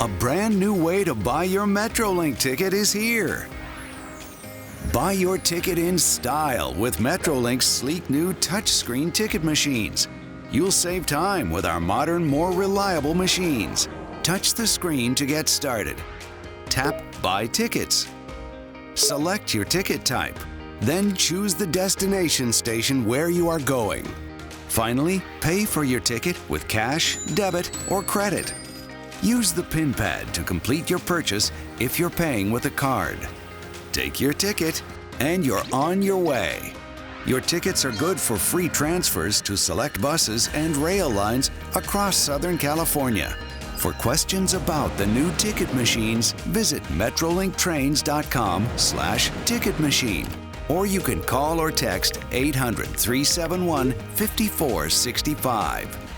A brand new way to buy your Metrolink ticket is here. Buy your ticket in style with Metrolink's sleek new touchscreen ticket machines. You'll save time with our modern, more reliable machines. Touch the screen to get started. Tap Buy Tickets. Select your ticket type. Then choose the destination station where you are going. Finally, pay for your ticket with cash, debit, or credit. Use the PIN pad to complete your purchase if you're paying with a card. Take your ticket, and you're on your way. Your tickets are good for free transfers to select buses and rail lines across Southern California. For questions about the new ticket machines, visit metrolinktrains.com/ticket machine, or you can call or text 800-371-5465.